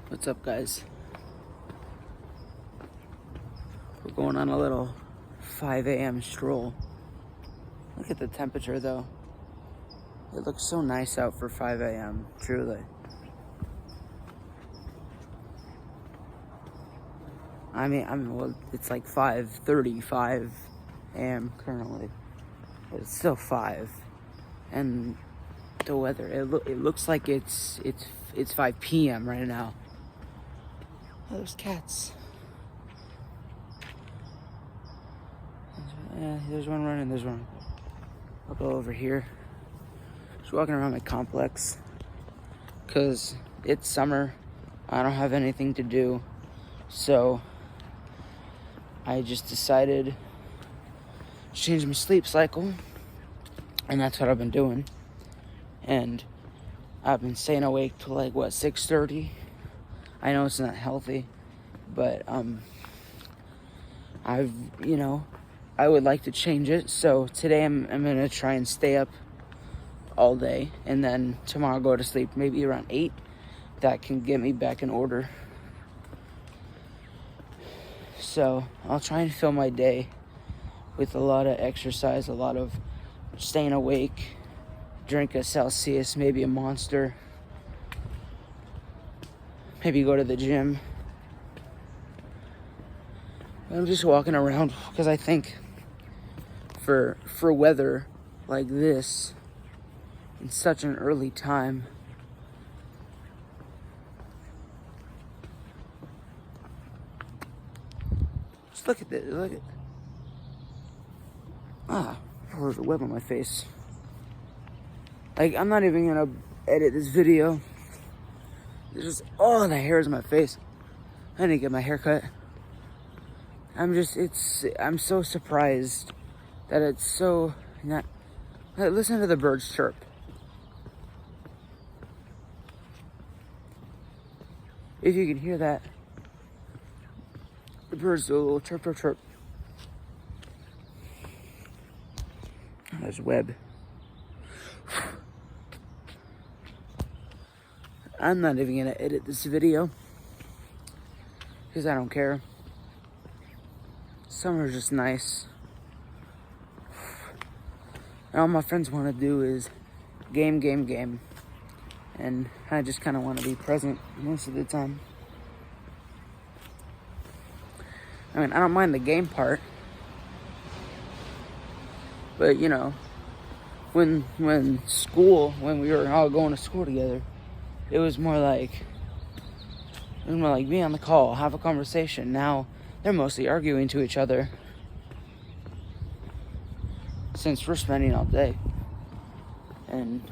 What's up, guys? We're going on a little 5 a.m. stroll. Look at the temperature, though. It looks so nice out for 5 a.m., truly. I mean, well, it's like 5:35 a.m. currently, but it's still 5. And the weather, it looks like it's 5 p.m. right now. Oh, there's cats. Yeah, there's one running, there's one. I'll go over here. Just walking around my complex because it's summer. I don't have anything to do, so I just decided to change my sleep cycle, and that's what I've been doing. And I've been staying awake till like 6:30. I know it's not healthy, but I would like to change it. So today I'm gonna try and stay up all day, and then tomorrow go to sleep maybe around 8. That can get me back in order. So I'll try and fill my day with a lot of exercise, a lot of staying awake, drink a Celsius, maybe a Monster, maybe go to the gym. I'm just walking around because I think for weather like this in such an early time, just look at this, look at, there's a web on my face. Like, I'm not even gonna edit this video. There's just, the hairs on my face. I didn't get my hair cut. I'm so surprised that it's so not. Listen to the birds chirp. If you can hear that, the birds do a little chirp, chirp, chirp. There's web. I'm not even gonna edit this video because I don't care. Summer's just nice. And all my friends want to do is game. And I just kind of want to be present most of the time. I mean, I don't mind the game part. But, when we were all going to school together, it was more like be on the call, have a conversation. Now they're mostly arguing to each other since we're spending all day. And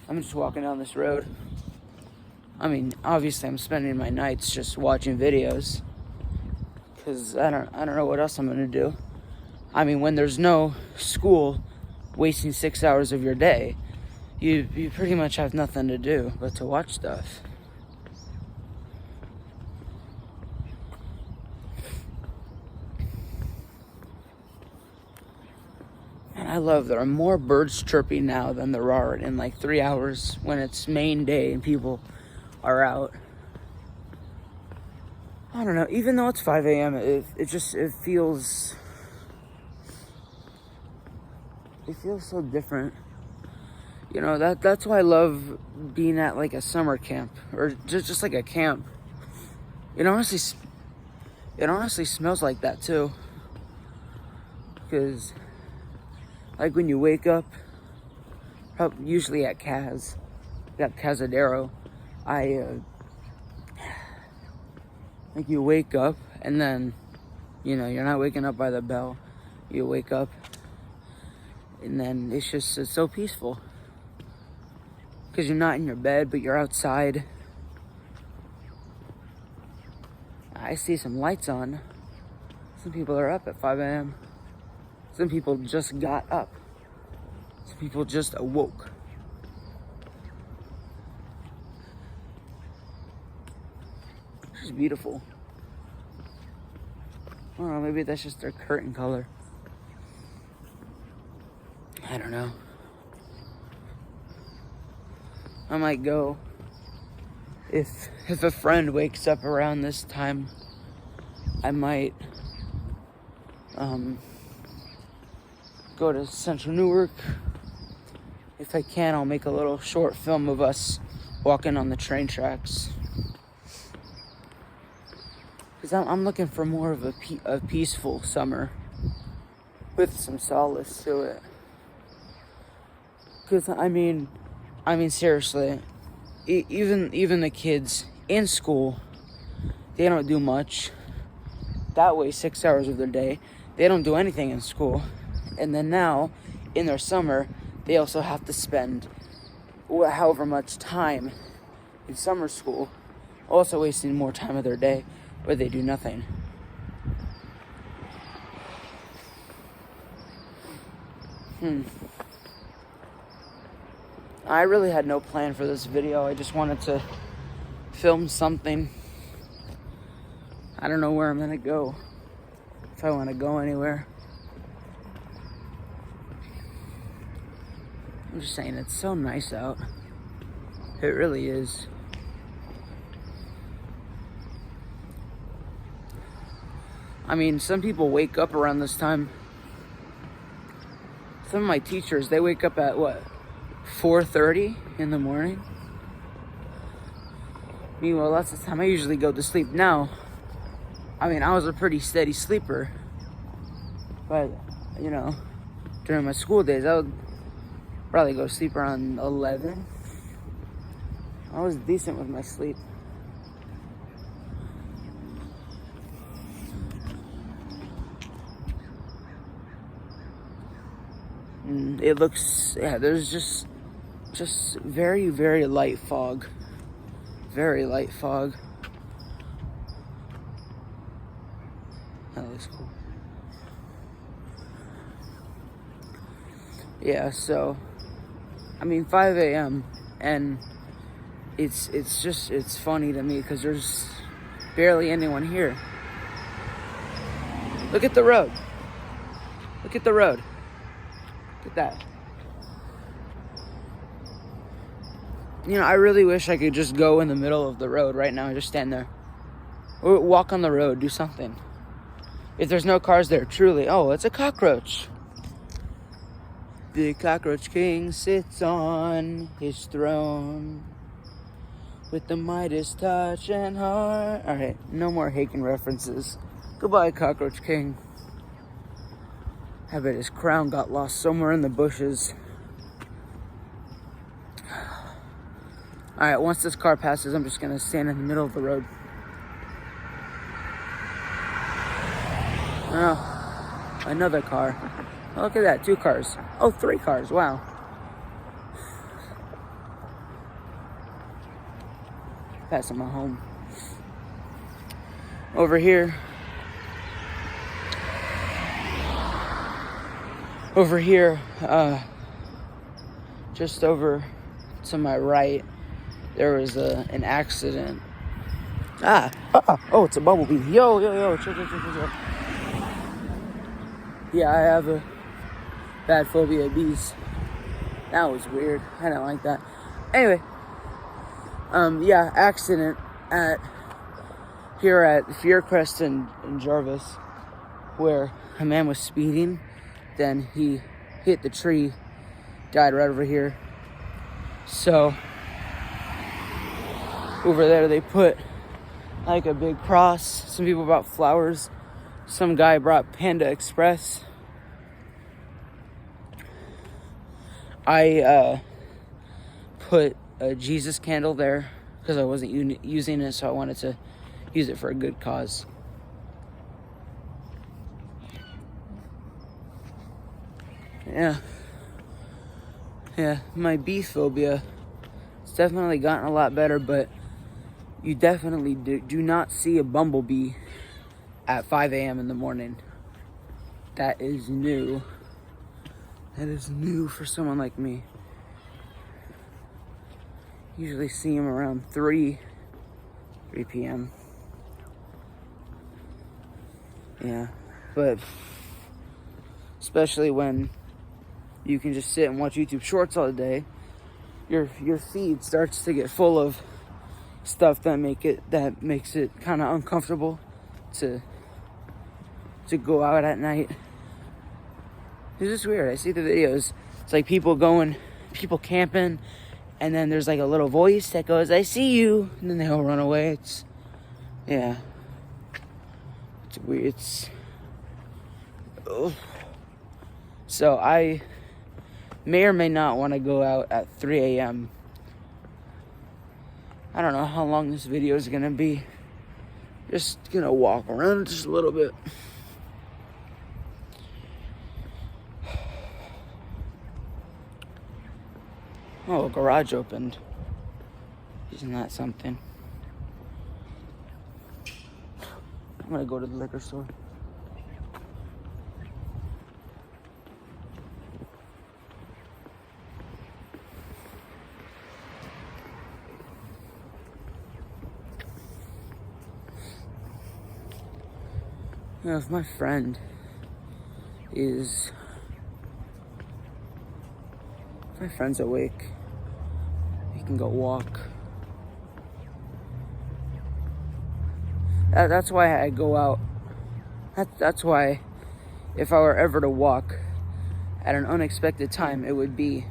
I'm just walking down this road. I mean, obviously I'm spending my nights just watching videos because I don't know what else I'm gonna do. I mean, when there's no school, wasting 6 hours of your day, you pretty much have nothing to do but to watch stuff. And I love there are more birds chirping now than there are in like 3 hours when it's main day and people are out. I don't know, even though it's 5 a.m., it feels so different. That's why I love being at like a summer camp or just like a camp. It honestly smells like that too. Because like when you wake up, usually at Cazadero, like you wake up and then, you're not waking up by the bell. You wake up and then it's so peaceful. Because you're not in your bed, but you're outside. I see some lights on. Some people are up at 5 a.m. Some people just got up. Some people just awoke. It's beautiful. I don't know, maybe that's just their curtain color. I don't know. I might go if a friend wakes up around this time, I might go to Central Newark. If I can, I'll make a little short film of us walking on the train tracks. Because I'm looking for more of a peaceful summer with some solace to it. Because, I mean, seriously, even the kids in school, they don't do much. That way, 6 hours of their day, they don't do anything in school. And then now, in their summer, they also have to spend however much time in summer school, also wasting more time of their day where they do nothing. I really had no plan for this video. I just wanted to film something. I don't know where I'm gonna go, if I want to go anywhere. I'm just saying, it's so nice out. It really is. I mean, some people wake up around this time. Some of my teachers, they wake up at 4:30 in the morning? Meanwhile, that's the time I usually go to sleep. Now, I mean, I was a pretty steady sleeper. But, during my school days, I would probably go to sleep around 11. I was decent with my sleep. It looks, there's just very, very light fog. Very light fog. That looks cool. Yeah, so, 5 a.m. and it's funny to me because there's barely anyone here. Look at the road. Look at the road. Look at that. I really wish I could just go in the middle of the road right now and just stand there. Or walk on the road, do something. If there's no cars there, truly, it's a cockroach. The cockroach king sits on his throne with the Midas touch and heart. Alright, no more Haken references. Goodbye, cockroach king. I bet his crown got lost somewhere in the bushes. Alright, once this car passes, I'm just gonna stand in the middle of the road. Oh, another car. Oh, look at that, 2 cars. Oh, 3 cars, wow. Passing my home. Over here, just over to my right, there was an accident. Oh, it's a bumblebee. Yo, chill. Yeah, I have a bad phobia of bees. That was weird. I don't like that. Anyway, accident here at Fiercrest and Jarvis, where a man was speeding, then he hit the tree, died right over here. So over there they put like a big cross. Some people brought flowers. Some guy brought Panda Express. I put a Jesus candle there because I wasn't using it, so I wanted to use it for a good cause. Yeah, my bee phobia, it's definitely gotten a lot better, but you definitely do not see a bumblebee at 5 a.m. in the morning. That is new. That is new for someone like me. Usually see them around 3 p.m. Yeah, but especially when you can just sit and watch YouTube Shorts all day, your feed starts to get full of stuff that makes it kind of uncomfortable to go out at night. It's just weird. I see the videos. It's like people camping, and then there's like a little voice that goes, "I see you," and then they all run away. It's weird. So I may or may not want to go out at 3 a.m. I don't know how long this video is gonna be. Just gonna walk around just a little bit. Oh, a garage opened. Isn't that something? I'm gonna go to the liquor store. You know, if my friend's awake, he can go walk. That's why I go out. That's why if I were ever to walk at an unexpected time, it would be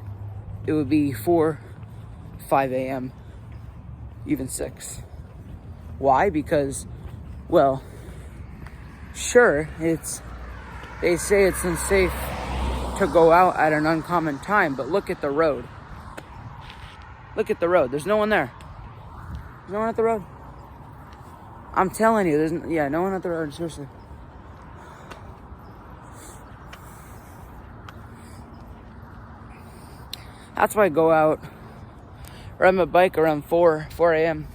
4, 5 a.m., even 6. Why? Because, well, sure, they say it's unsafe to go out at an uncommon time, but look at the road. Look at the road. There's no one there. There's no one at the road. I'm telling you, there's no one at the road, seriously. That's why I go out, ride my bike around 4 a.m.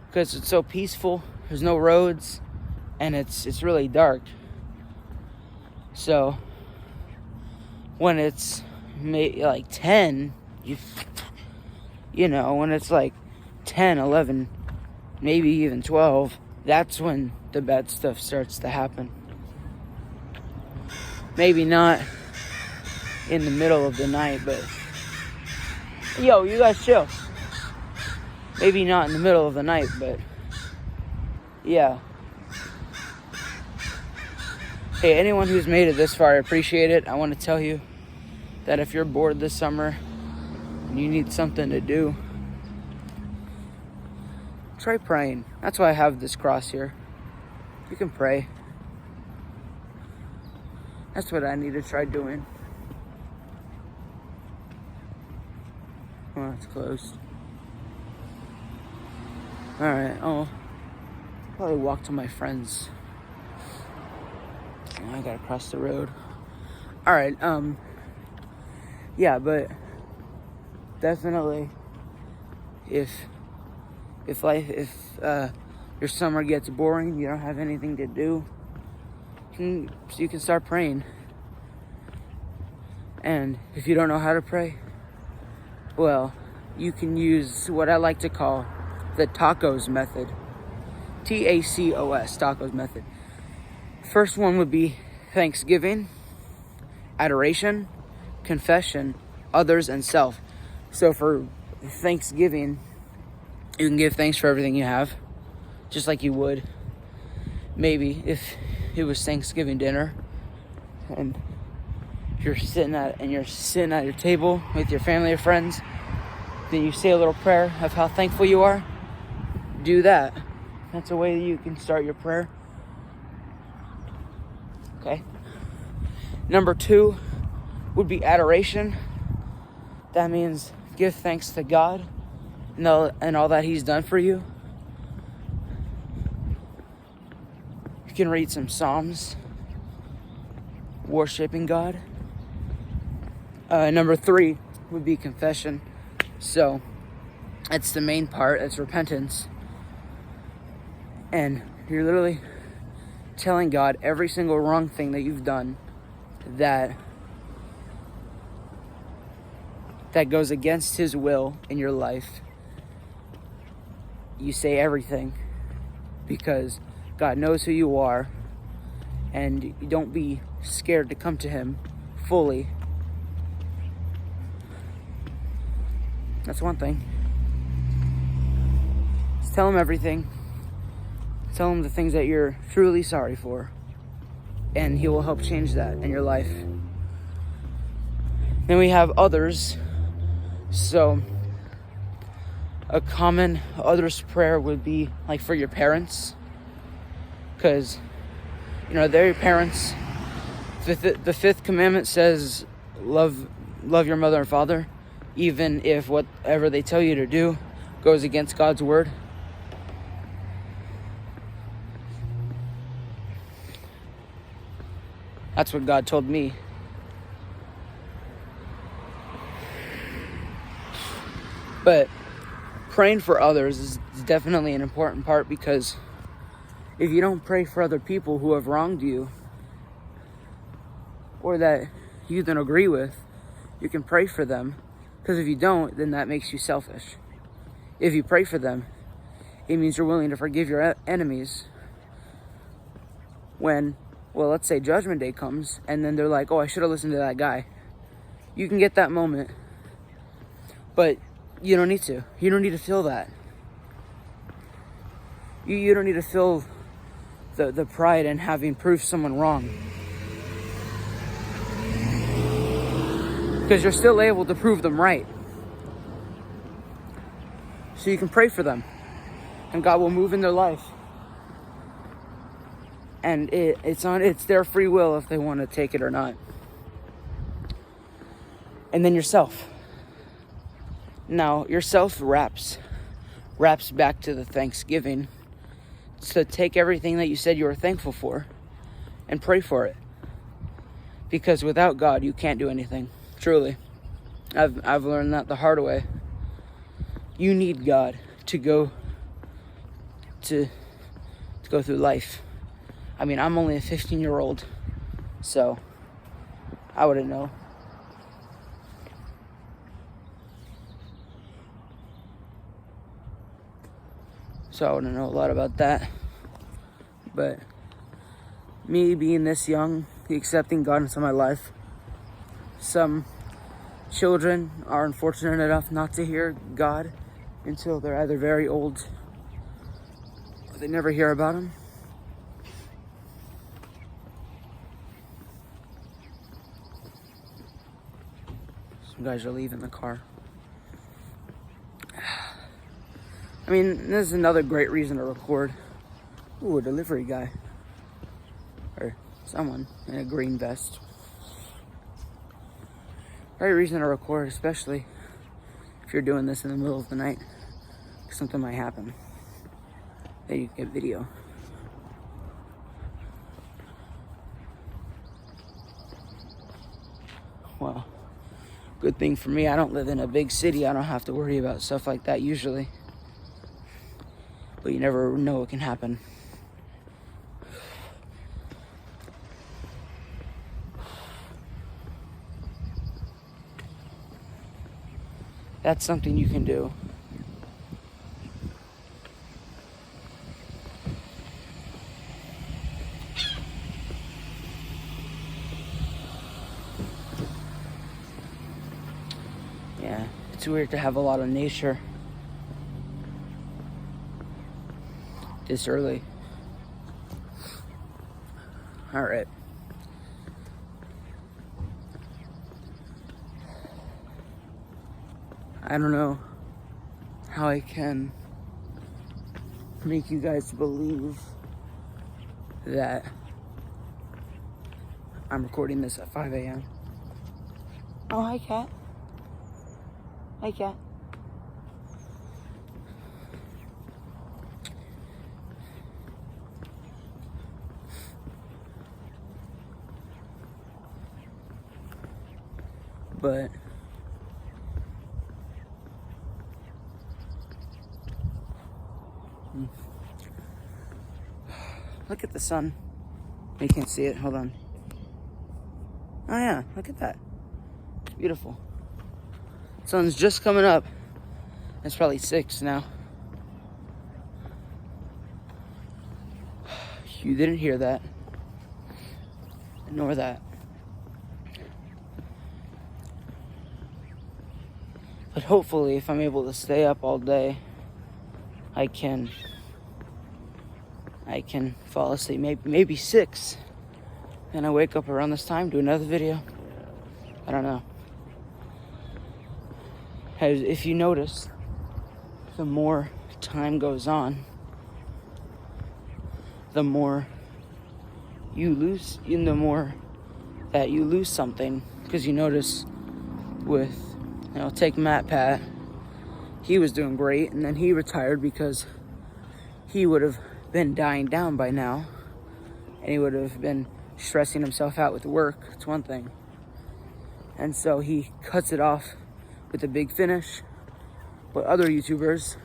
because it's so peaceful. There's no roads, and it's really dark. So when it's like 10, when it's like 10, 11, maybe even 12, that's when the bad stuff starts to happen. Maybe not in the middle of the night, but yo, you guys chill. Maybe not in the middle of the night, but yeah. Hey, anyone who's made it this far, I appreciate it. I want to tell you that if you're bored this summer and you need something to do, try praying. That's why I have this cross here. You can pray. That's what I need to try doing. Oh, it's closed. Alright, I'll probably walk to my friend's. I gotta cross the road. Alright, yeah, but definitely if your summer gets boring, you don't have anything to do, you can start praying. And if you don't know how to pray, well, you can use what I like to call the TACOS method. TACOS, TACOS method. First one would be thanksgiving, adoration, confession, others, and self. So for Thanksgiving, you can give thanks for everything you have, just like you would maybe if it was Thanksgiving dinner and you're sitting at your table with your family or friends. Then you say a little prayer of how thankful you are. Do that. That's a way that you can start your prayer. Okay. Number 2 would be adoration. That means give thanks to God and all that He's done for you. You can read some Psalms, worshiping God. Number 3 would be confession. So that's the main part. It's repentance. And you're literally telling God every single wrong thing that you've done that goes against His will in your life. You say everything because God knows who you are, and you don't be scared to come to Him fully. That's one thing. Just tell him everything. Tell him the things that you're truly sorry for, and he will help change that in your life. Then we have others. So a common others prayer would be like for your parents, because they're your parents. The fifth commandment says love your mother and father, even if whatever they tell you to do goes against God's word. That's what God told me. But praying for others is definitely an important part, because if you don't pray for other people who have wronged you or that you don't agree with, you can pray for them. Because if you don't, then that makes you selfish. If you pray for them, it means you're willing to forgive your enemies when, well, let's say Judgment Day comes, and then they're like, oh, I should have listened to that guy. You can get that moment, but you don't need to. You don't need to feel that. You don't need to feel the pride in having proved someone wrong. Because you're still able to prove them right. So you can pray for them, and God will move in their life. And it's their free will if they want to take it or not. And then yourself. Now, yourself wraps back to the Thanksgiving. So take everything that you said you were thankful for and pray for it. Because without God, you can't do anything. Truly. I've learned that the hard way. You need God to go through life. I mean, I'm only a 15-year-old, so I wouldn't know. So I wouldn't know a lot about that. But me being this young, accepting God into my life, some children are unfortunate enough not to hear God until they're either very old or they never hear about Him. Some guys are leaving the car. I mean, this is another great reason to record. Ooh, a delivery guy. Or someone in a green vest. Great reason to record, especially if you're doing this in the middle of the night. Something might happen. Then you get video. Well, good thing for me, I don't live in a big city. I don't have to worry about stuff like that usually. But you never know what can happen. That's something you can do. Yeah, it's weird to have a lot of nature this early. All right. I don't know how I can make you guys believe that I'm recording this at 5 a.m. Oh, hi, cat. Hi, cat. But look at the sun. You can't see it. Hold on. Oh yeah, look at that. It's beautiful. Sun's just coming up. It's probably 6 now. You didn't hear that. Nor that. But hopefully, if I'm able to stay up all day, I can fall asleep, maybe 6. Then I wake up around this time, do another video. I don't know. As if you notice, the more time goes on, the more you lose, the more that you lose something. Because you notice with, take MatPat, he was doing great, and then he retired because he would have been dying down by now, and he would have been stressing himself out with work. It's one thing. And so he cuts it off with a big finish. But other YouTubers,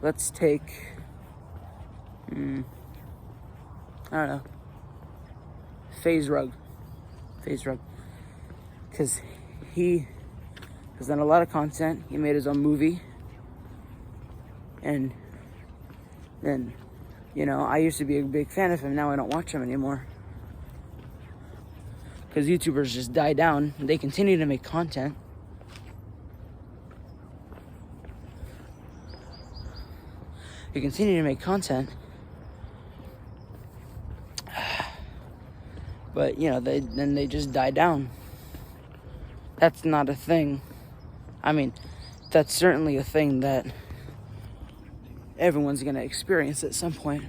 let's take, I don't know, FaZe Rug. Because he has done a lot of content. He made his own movie. And then, I used to be a big fan of him. Now I don't watch him anymore. Because YouTubers just die down. They continue to make content. They continue to make content. But, they just die down. That's not a thing. I mean, that's certainly a thing that everyone's going to experience at some point.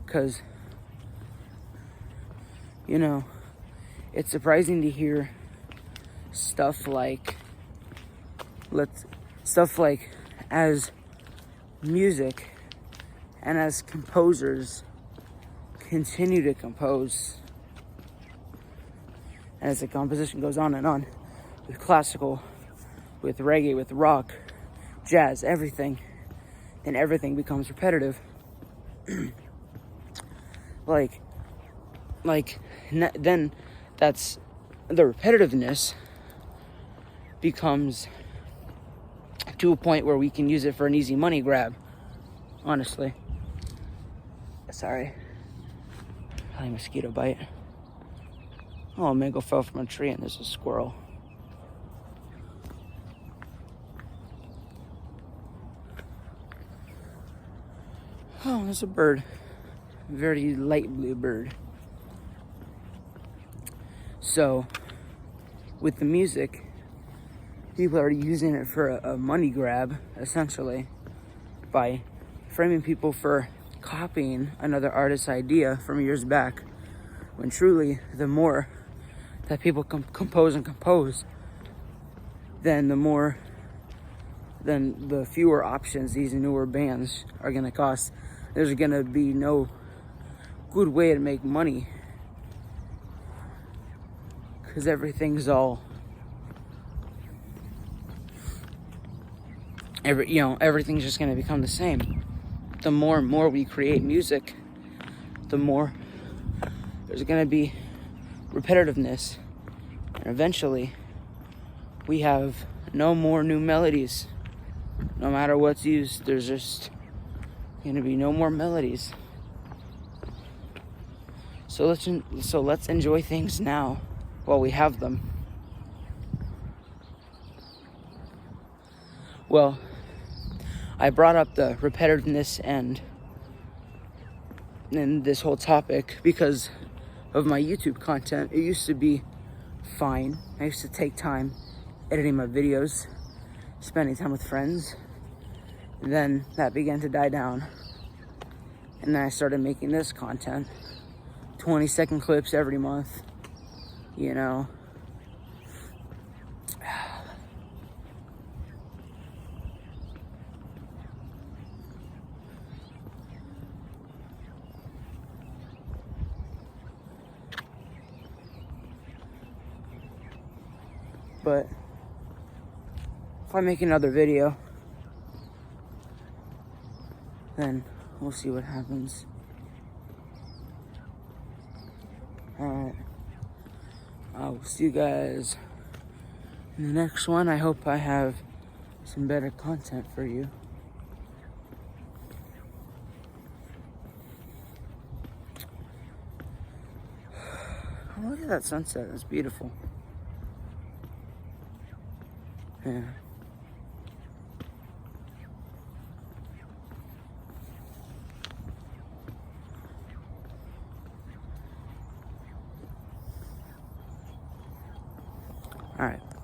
Because, it's surprising to hear stuff like as music and as composers continue to compose, and as the composition goes on and on, with classical, with reggae, with rock, jazz, everything, then everything becomes repetitive. Then that's the repetitiveness becomes to a point where we can use it for an easy money grab, honestly. Sorry. Probably a mosquito bite. Oh, a mango fell from a tree and there's a squirrel. Oh, there's a bird. Very light blue bird. So, with the music, people are using it for a money grab, essentially, by framing people for copying another artist's idea from years back, when truly, the more that people compose, then the fewer options these newer bands are going to cost. There's going to be no good way to make money, because everything's just going to become the same. The more and more we create music, the more there's going to be repetitiveness, and eventually we have no more new melodies. No matter what's used, there's just going to be no more melodies. So let's enjoy things now while we have them. Well, I brought up the repetitiveness and this whole topic because of my YouTube content. It used to be fine. I used to take time editing my videos, spending time with friends. And then that began to die down. And then I started making this content. 20-second clips every month. But if I make another video, then we'll see what happens. Alright. I'll see you guys in the next one. I hope I have some better content for you. Oh, look at that sunset. It's beautiful. Yeah. All right.